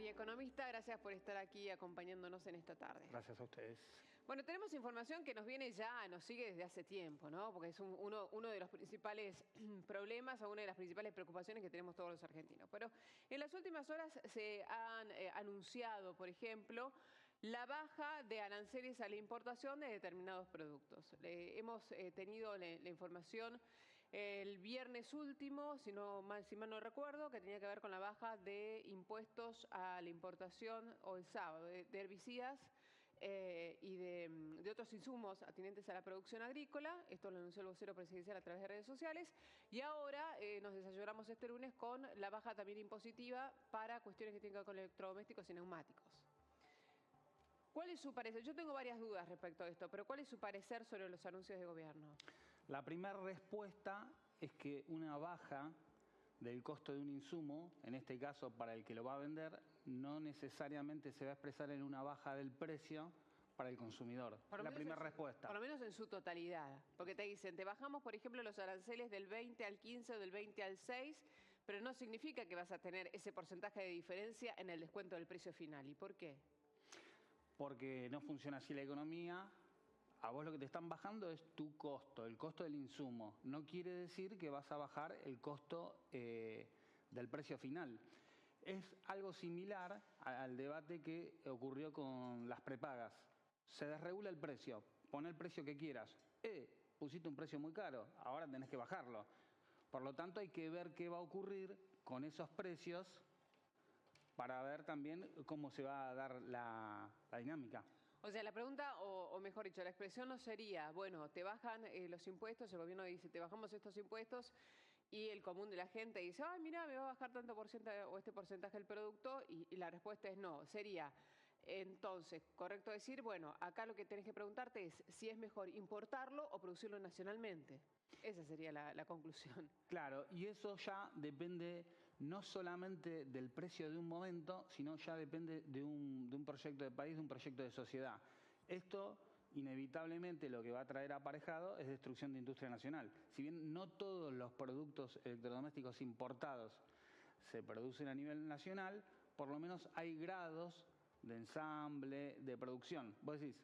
economista, gracias por estar aquí acompañándonos en esta tarde. Gracias a ustedes. Bueno, tenemos información que nos sigue desde hace tiempo, ¿no? Porque es uno de los principales problemas o una de las principales preocupaciones que tenemos todos los argentinos. Pero en las últimas horas se han anunciado, por ejemplo, la baja de aranceles a la importación de determinados productos. Hemos tenido la información el viernes último, si mal no recuerdo, que tenía que ver con la baja de impuestos a la importación, o el sábado, de herbicidas y de otros insumos atinentes a la producción agrícola. Esto lo anunció el vocero presidencial a través de redes sociales. Y ahora nos desayunamos este lunes con la baja también impositiva para cuestiones que tienen que ver con electrodomésticos y neumáticos. ¿Cuál es su parecer? Yo tengo varias dudas respecto a esto, pero ¿cuál es su parecer sobre los anuncios de gobierno? La primera respuesta es que una baja del costo de un insumo, en este caso para el que lo va a vender, no necesariamente se va a expresar en una baja del precio para el consumidor. Es la primera respuesta. Por lo menos en su totalidad. Porque te dicen, te bajamos, por ejemplo, los aranceles del 20 al 15 o del 20 al 6, pero no significa que vas a tener ese porcentaje de diferencia en el descuento del precio final. ¿Y por qué? Porque no funciona así la economía. A vos lo que te están bajando es tu costo, el costo del insumo. No quiere decir que vas a bajar el costo del precio final. Es algo similar al debate que ocurrió con las prepagas. Se desregula el precio, pon el precio que quieras. Pusiste un precio muy caro, ahora tenés que bajarlo. Por lo tanto, hay que ver qué va a ocurrir con esos precios para ver también cómo se va a dar la dinámica. O sea, la pregunta, o mejor dicho, la expresión no sería, bueno, te bajan los impuestos, el gobierno dice, te bajamos estos impuestos, y el común de la gente dice, ay, mira, me va a bajar tanto porcentaje o este porcentaje del producto, y la respuesta es no. Sería, entonces, correcto decir, bueno, acá lo que tenés que preguntarte es si es mejor importarlo o producirlo nacionalmente. Esa sería la conclusión. Claro, y eso ya depende no solamente del precio de un momento, sino ya depende de un proyecto de país, de un proyecto de sociedad. Esto, inevitablemente, lo que va a traer aparejado es destrucción de industria nacional. Si bien no todos los productos electrodomésticos importados se producen a nivel nacional, por lo menos hay grados de ensamble, de producción. Vos decís,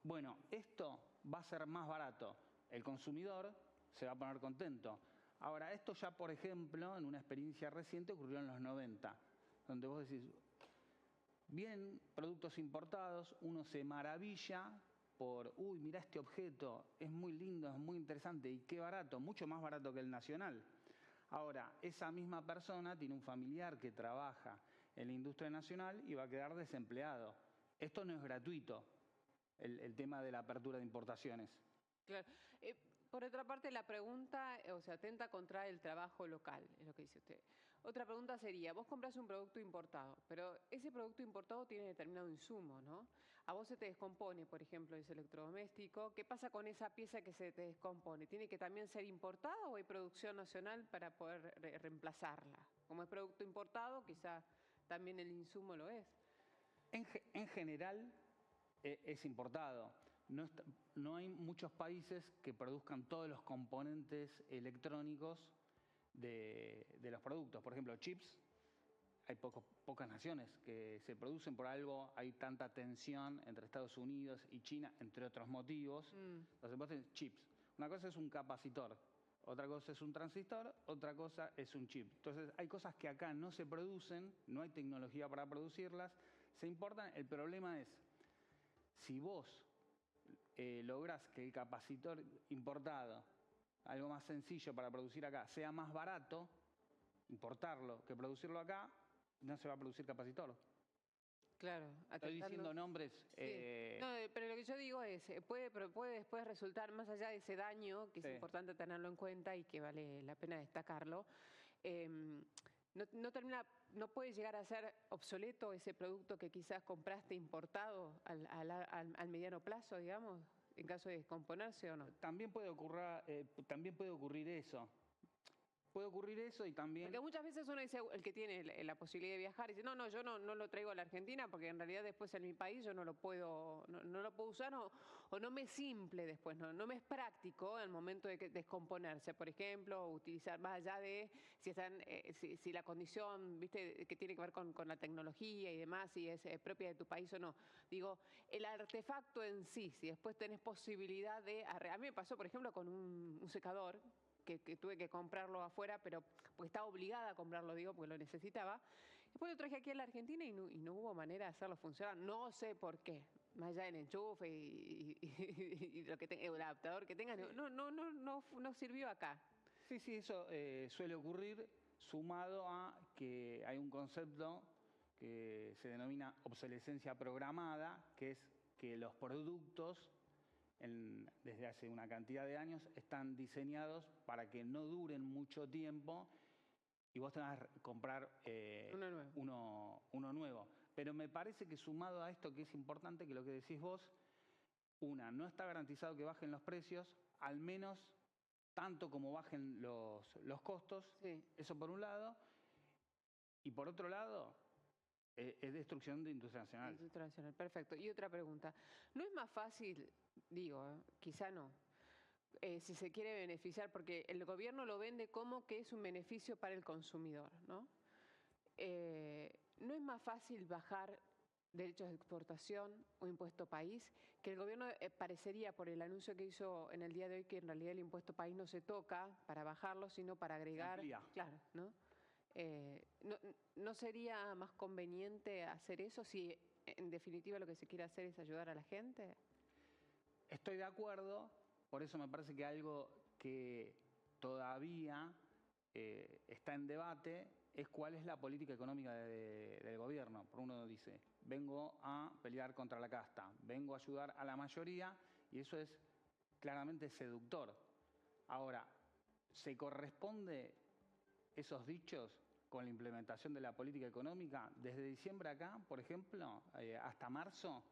bueno, esto va a ser más barato. El consumidor se va a poner contento. Ahora, esto ya, por ejemplo, en una experiencia reciente ocurrió en los 90, donde vos decís, vienen productos importados, uno se maravilla por, uy, mirá este objeto, es muy lindo, es muy interesante, y qué barato, mucho más barato que el nacional. Ahora, esa misma persona tiene un familiar que trabaja en la industria nacional y va a quedar desempleado. Esto no es gratuito, el tema de la apertura de importaciones. Claro. Por otra parte, la pregunta, o sea, atenta contra el trabajo local, es lo que dice usted. Otra pregunta sería, vos compras un producto importado, pero ese producto importado tiene determinado insumo, ¿no? A vos se te descompone, por ejemplo, ese electrodoméstico. ¿Qué pasa con esa pieza que se te descompone? ¿Tiene que también ser importada o hay producción nacional para poder reemplazarla? Como es producto importado, quizá también el insumo lo es. En general es importado. No hay muchos países que produzcan todos los componentes electrónicos de los productos. Por ejemplo, chips, hay pocas naciones que se producen, por algo hay tanta tensión entre Estados Unidos y China, entre otros motivos. Entonces vos tenés chips. Una cosa es un capacitor, otra cosa es un transistor, otra cosa es un chip. Entonces hay cosas que acá no se producen, no hay tecnología para producirlas, se importan. El problema es, si vos lográs que el capacitor importado, algo más sencillo para producir acá, sea más barato importarlo que producirlo acá, no se va a producir capacitor. Claro. Estoy diciendo nombres. Sí. No, pero lo que yo digo es, puede después resultar, más allá de ese daño, que es importante tenerlo en cuenta y que vale la pena destacarlo, no puede llegar a ser obsoleto ese producto que quizás compraste importado al mediano plazo, digamos, en caso de descomponerse o no. También puede ocurrir eso. Puede ocurrir eso y también... Porque muchas veces uno dice, el que tiene la posibilidad de viajar, dice, no, yo no lo traigo a la Argentina porque en realidad después en mi país yo no lo puedo, no lo puedo usar o no me es simple después, no me es práctico al momento de descomponerse, por ejemplo, utilizar más allá de si la condición, viste, que tiene que ver con la tecnología y demás, si es propia de tu país o no. Digo, el artefacto en sí, si después tenés posibilidad de... A mí me pasó, por ejemplo, con un secador, que tuve que comprarlo afuera, pero porque estaba obligada a comprarlo, digo, porque lo necesitaba. Después lo traje aquí a la Argentina y no hubo manera de hacerlo funcionar. No sé por qué. Más allá del enchufe y lo que el adaptador que tenga, no sirvió acá. Sí, eso suele ocurrir sumado a que hay un concepto que se denomina obsolescencia programada, que es que los productos desde hace una cantidad de años están diseñados para que no duren mucho tiempo y vos tengas que comprar uno nuevo. Pero me parece que sumado a esto que es importante, que lo que decís vos, no está garantizado que bajen los precios, al menos tanto como bajen los costos, sí. Eso por un lado, y por otro lado, es destrucción de industria nacional. Industria nacional, perfecto. Y otra pregunta, ¿no es más fácil, digo, quizá no, si se quiere beneficiar, porque el gobierno lo vende como que es un beneficio para el consumidor, ¿no? ¿No es más fácil bajar derechos de exportación o impuesto país? Que el gobierno parecería, por el anuncio que hizo en el día de hoy, que en realidad el impuesto país no se toca para bajarlo, sino para agregar... Claro, ¿no? ¿No sería más conveniente hacer eso si en definitiva lo que se quiere hacer es ayudar a la gente? Estoy de acuerdo, por eso me parece que algo que todavía está en debate es cuál es la política económica del gobierno. Por uno dice, vengo a pelear contra la casta, vengo a ayudar a la mayoría, y eso es claramente seductor. Ahora, ¿se corresponde esos dichos con la implementación de la política económica? Desde diciembre acá, por ejemplo, hasta marzo,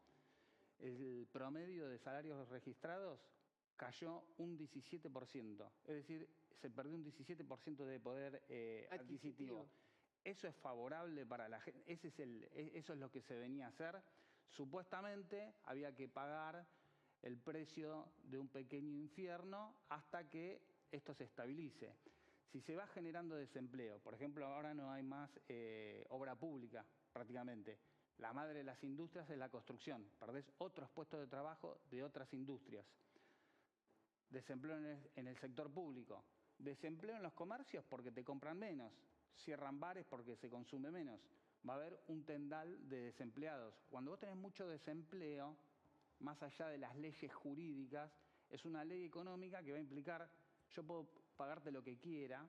el promedio de salarios registrados cayó un 17%. Es decir, se perdió un 17% de poder adquisitivo. Eso es favorable para la gente. Eso es lo que se venía a hacer. Supuestamente había que pagar el precio de un pequeño infierno hasta que esto se estabilice. Si se va generando desempleo, por ejemplo, ahora no hay más obra pública prácticamente. La madre de las industrias es la construcción. Perdés otros puestos de trabajo de otras industrias. Desempleo en el sector público. Desempleo en los comercios porque te compran menos. Cierran bares porque se consume menos. Va a haber un tendal de desempleados. Cuando vos tenés mucho desempleo, más allá de las leyes jurídicas, es una ley económica que va a implicar, yo puedo pagarte lo que quiera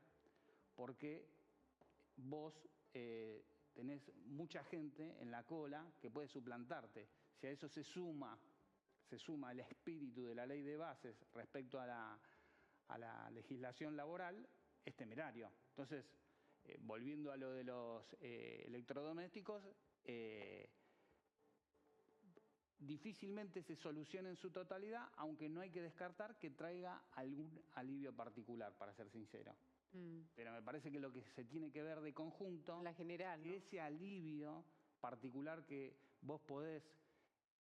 porque vos tenés mucha gente en la cola que puede suplantarte. Si a eso se suma el espíritu de la ley de bases respecto a la legislación laboral, es temerario. Entonces, volviendo a lo de los electrodomésticos, difícilmente se soluciona en su totalidad, aunque no hay que descartar que traiga algún alivio particular, para ser sincero. Pero me parece que lo que se tiene que ver de conjunto, la general, ¿no? Ese alivio particular que vos podés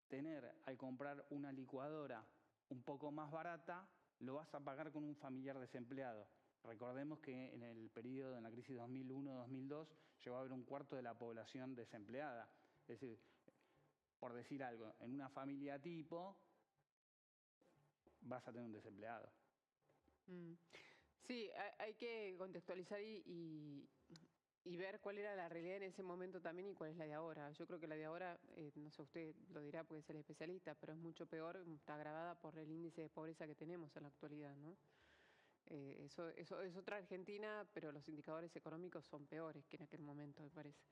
tener al comprar una licuadora un poco más barata, lo vas a pagar con un familiar desempleado. Recordemos que en el periodo, en la crisis 2001-2002, llegó a haber un cuarto de la población desempleada. Es decir, por decir algo, en una familia tipo vas a tener un desempleado. Sí, hay que contextualizar y ver cuál era la realidad en ese momento también y cuál es la de ahora. Yo creo que la de ahora, no sé, usted lo dirá porque es el especialista, pero es mucho peor, está agravada por el índice de pobreza que tenemos en la actualidad, ¿no? Eso es otra Argentina, pero los indicadores económicos son peores que en aquel momento, me parece.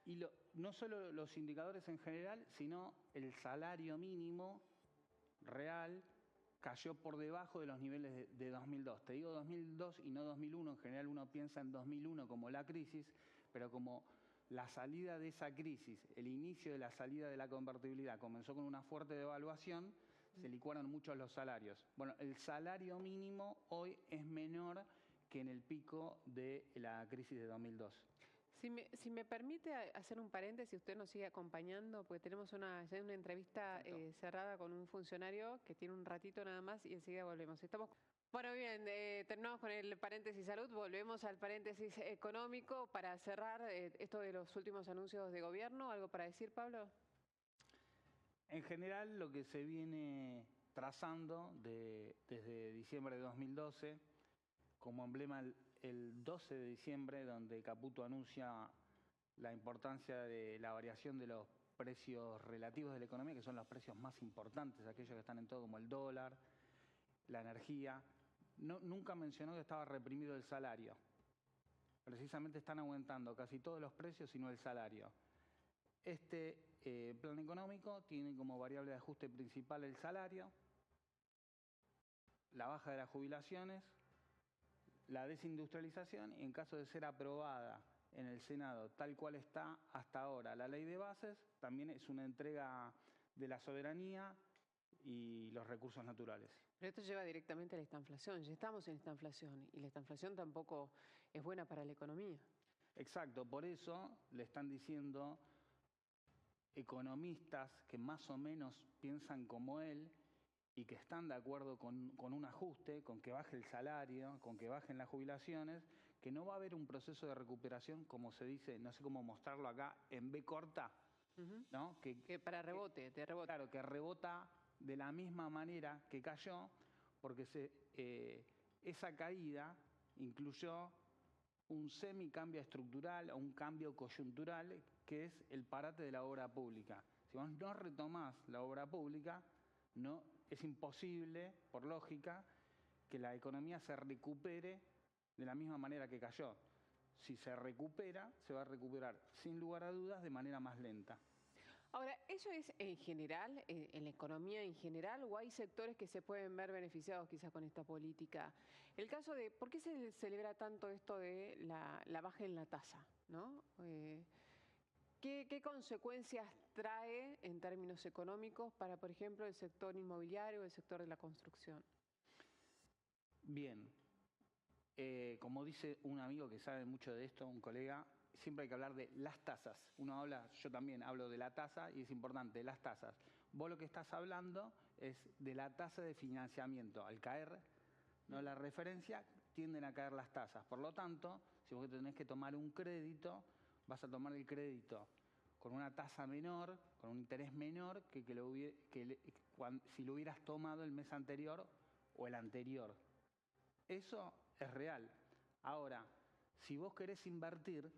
Y no solo los indicadores en general, sino el salario mínimo real cayó por debajo de los niveles de 2002. Te digo 2002 y no 2001. En general uno piensa en 2001 como la crisis, pero como la salida de esa crisis, el inicio de la salida de la convertibilidad comenzó con una fuerte devaluación, se licuaron mucho los salarios. Bueno, el salario mínimo hoy es menor que en el pico de la crisis de 2002. Si me permite hacer un paréntesis, usted nos sigue acompañando, porque tenemos ya una entrevista cerrada con un funcionario que tiene un ratito nada más y enseguida volvemos. Bueno, bien, terminamos con el paréntesis salud, volvemos al paréntesis económico para cerrar esto de los últimos anuncios de gobierno. ¿Algo para decir, Pablo? En general, lo que se viene trazando desde diciembre de 2012, como emblema el 12 de diciembre, donde Caputo anuncia la importancia de la variación de los precios relativos de la economía, que son los precios más importantes, aquellos que están en todo, como el dólar, la energía. Nunca mencionó que estaba reprimido el salario. Precisamente están aumentando casi todos los precios, sino el salario. Este plan económico tiene como variable de ajuste principal el salario, la baja de las jubilaciones, la desindustrialización y, en caso de ser aprobada en el Senado tal cual está hasta ahora la ley de bases, también es una entrega de la soberanía y los recursos naturales. Pero esto lleva directamente a la estanflación. Ya estamos en esta inflación y la estanflación tampoco es buena para la economía. Exacto, por eso le están diciendo economistas que más o menos piensan como él y que están de acuerdo con un ajuste, con que baje el salario, con que bajen las jubilaciones, que no va a haber un proceso de recuperación, como se dice, no sé cómo mostrarlo acá, en B corta, ¿no? Que para rebote, de rebote. Claro, que rebota de la misma manera que cayó, porque esa caída incluyó un semicambio estructural o un cambio coyuntural, que es el parate de la obra pública. Si vos no retomás la obra pública, es imposible, por lógica, que la economía se recupere de la misma manera que cayó. Si se recupera, se va a recuperar, sin lugar a dudas, de manera más lenta. Ahora, ¿eso es en general, en la economía en general, o hay sectores que se pueden ver beneficiados quizás con esta política? El caso de, ¿por qué se celebra tanto esto de la baja en la tasa, ¿no? ¿Qué consecuencias trae en términos económicos para, por ejemplo, el sector inmobiliario o el sector de la construcción? Bien, como dice un amigo que sabe mucho de esto, un colega, siempre hay que hablar de las tasas. Yo también hablo de la tasa y es importante, las tasas. Vos lo que estás hablando es de la tasa de financiamiento. Al caer, ¿no?, la referencia, tienden a caer las tasas. Por lo tanto, si vos tenés que tomar un crédito, vas a tomar el crédito con una tasa menor, con un interés menor que si lo hubieras tomado el mes anterior o el anterior. Eso es real. Ahora, si vos querés invertir,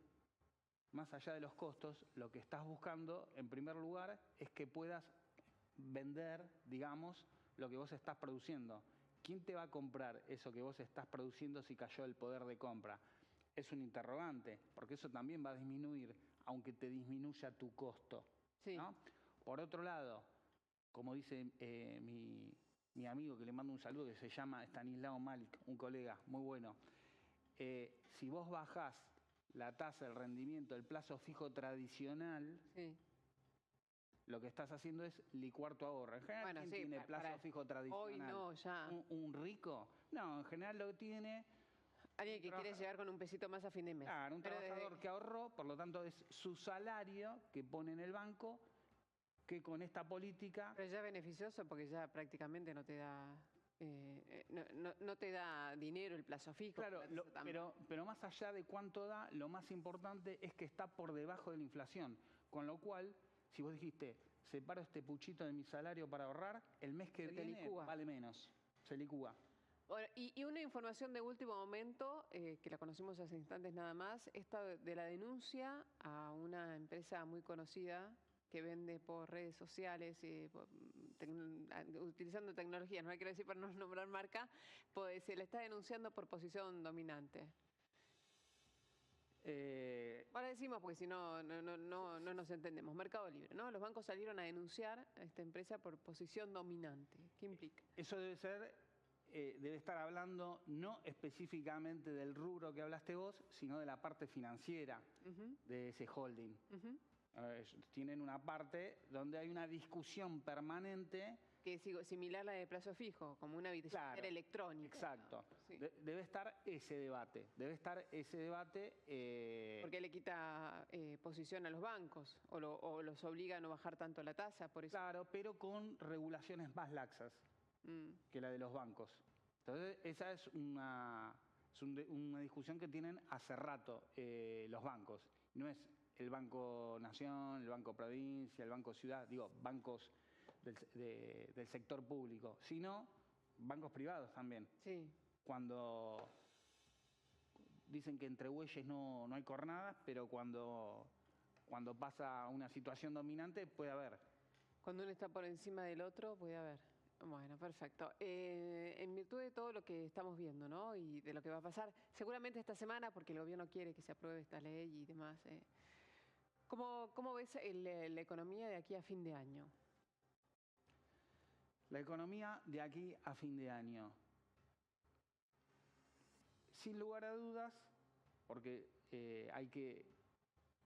más allá de los costos, lo que estás buscando, en primer lugar, es que puedas vender, digamos, lo que vos estás produciendo. ¿Quién te va a comprar eso que vos estás produciendo si cayó el poder de compra? Es un interrogante, porque eso también va a disminuir, aunque te disminuya tu costo, sí, ¿no? Por otro lado, como dice mi amigo, que le mando un saludo, que se llama Stanislao Malik, un colega muy bueno, si vos bajás la tasa, el rendimiento, el plazo fijo tradicional, sí, lo que estás haciendo es licuar tu ahorro. En general, bueno, ¿quién sí, tiene plazo fijo tradicional? Hoy no, ya. ¿Un rico? No, en general lo tiene alguien que quiere llegar con un pesito más a fin de mes. Claro, un trabajador que ahorró, por lo tanto es su salario que pone en el banco, que con esta política... Pero ya es beneficioso porque ya prácticamente no te da... no te da dinero el plazo fijo. Claro, pero más allá de cuánto da, lo más importante es que está por debajo de la inflación. Con lo cual, si vos dijiste, separo este puchito de mi salario para ahorrar, el mes que viene vale menos, se licúa. Bueno, y una información de último momento, que la conocimos hace instantes nada más, esta de la denuncia a una empresa muy conocida que vende por redes sociales, utilizando tecnologías, no quiero decir para no nombrar marca, pues se le está denunciando por posición dominante. Ahora decimos, porque si no nos entendemos. Mercado Libre, ¿no? Los bancos salieron a denunciar a esta empresa por posición dominante. ¿Qué implica? Eso debe estar hablando no específicamente del rubro que hablaste vos, sino de la parte financiera de ese holding. Tienen una parte donde hay una discusión permanente que es similar a la de plazo fijo, como una billetera Claro, electrónica. exacto. Sí. Debe estar ese debate. Porque le quita posición a los bancos o los obliga a no bajar tanto la tasa, por eso. Claro, pero con regulaciones más laxas que la de los bancos. Entonces, esa es una discusión que tienen hace rato los bancos. No es el Banco Nación, el Banco Provincia, el Banco Ciudad, digo, bancos del sector público, sino bancos privados también. Sí. Cuando dicen que entre bueyes no hay cornadas, pero cuando pasa una situación dominante puede haber. Cuando uno está por encima del otro, puede haber. Bueno, perfecto. En virtud de todo lo que estamos viendo, ¿no? Y de lo que va a pasar, seguramente esta semana, porque el gobierno quiere que se apruebe esta ley y demás, ¿cómo ves la economía de aquí a fin de año? La economía de aquí a fin de año. Sin lugar a dudas, porque hay que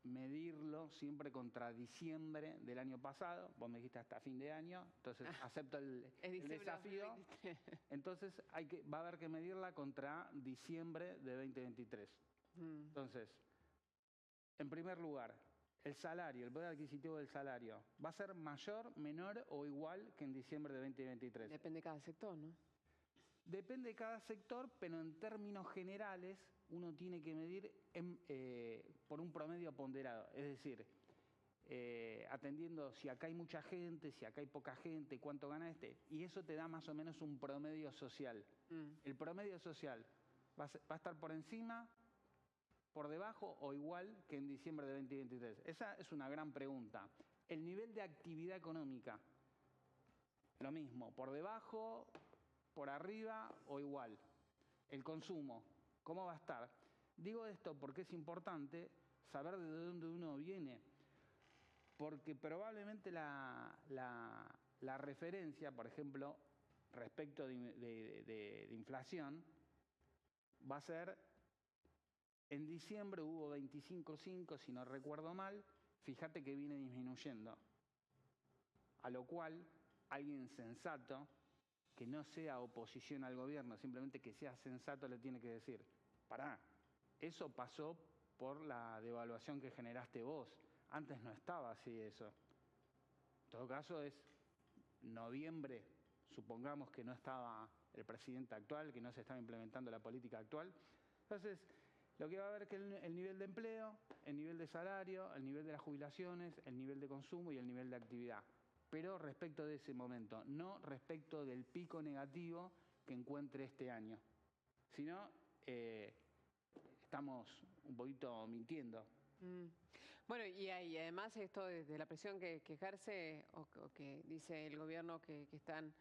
medirlo siempre contra diciembre del año pasado. Vos me dijiste hasta fin de año, entonces acepto el desafío. Entonces va a haber que medirla contra diciembre de 2023. Entonces, en primer lugar, el salario, el poder adquisitivo del salario, ¿va a ser mayor, menor o igual que en diciembre de 2023? Depende de cada sector, ¿no? Depende de cada sector, pero en términos generales uno tiene que medir por un promedio ponderado. Es decir, atendiendo si acá hay mucha gente, si acá hay poca gente, cuánto gana este. Y eso te da más o menos un promedio social. El promedio social va a estar por encima, por debajo o igual que en diciembre de 2023. Esa es una gran pregunta. El nivel de actividad económica, lo mismo, por debajo, por arriba o igual. El consumo, ¿cómo va a estar? Digo esto porque es importante saber de dónde uno viene, porque probablemente la referencia, por ejemplo, respecto de inflación, va a ser, en diciembre hubo 25,5, si no recuerdo mal, fíjate que viene disminuyendo, a lo cual alguien sensato, que no sea oposición al gobierno, simplemente que sea sensato, le tiene que decir, pará, eso pasó por la devaluación que generaste vos. Antes no estaba así eso. En todo caso es noviembre, supongamos que no estaba el presidente actual, que no se estaba implementando la política actual. Entonces, lo que va a haber es que el nivel de empleo, el nivel de salario, el nivel de las jubilaciones, el nivel de consumo y el nivel de actividad. Pero respecto de ese momento, no respecto del pico negativo que encuentre este año. Si no, estamos un poquito mintiendo. Bueno, y además esto de la presión que ejerce o que dice el gobierno que están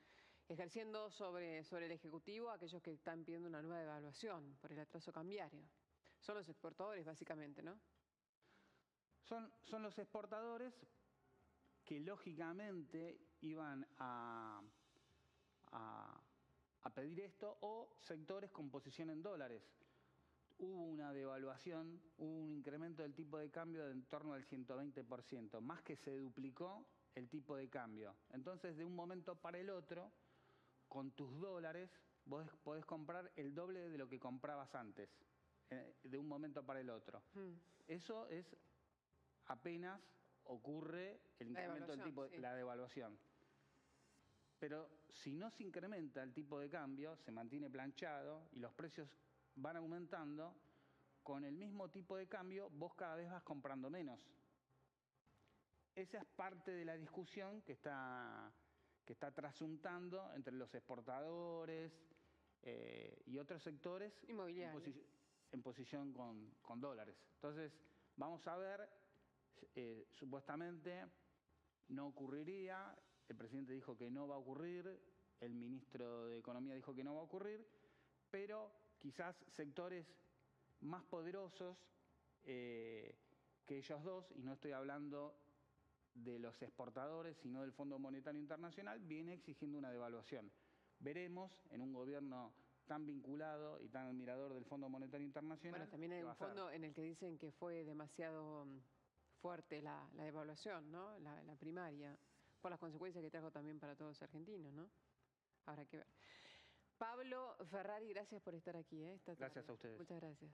ejerciendo sobre el Ejecutivo, aquellos que están pidiendo una nueva devaluación por el atraso cambiario. Son los exportadores, básicamente, ¿no? Son los exportadores que lógicamente iban a pedir esto, o sectores con posición en dólares. Hubo una devaluación, hubo un incremento del tipo de cambio de en torno al 120%, más que se duplicó el tipo de cambio. Entonces, de un momento para el otro, con tus dólares, vos podés comprar el doble de lo que comprabas antes, de un momento para el otro. Eso es apenas ocurre el incremento del tipo, la devaluación. Pero si no se incrementa el tipo de cambio, se mantiene planchado y los precios van aumentando, con el mismo tipo de cambio vos cada vez vas comprando menos. Esa es parte de la discusión que está trasuntando entre los exportadores y otros sectores en posición con dólares. Entonces, vamos a ver, supuestamente no ocurriría, el presidente dijo que no va a ocurrir, el ministro de Economía dijo que no va a ocurrir, pero quizás sectores más poderosos que ellos dos, y no estoy hablando de los exportadores, sino del Fondo Monetario Internacional, viene exigiendo una devaluación. Veremos en un gobierno tan vinculado y tan admirador del Fondo Monetario Internacional. Bueno, también hay un fondo en el que dicen que fue demasiado fuerte la devaluación, ¿no? La primaria. por las consecuencias que trajo también para todos los argentinos, ¿no? Habrá que ver. Pablo Ferrari, gracias por estar aquí esta tarde. Gracias a ustedes. Muchas gracias.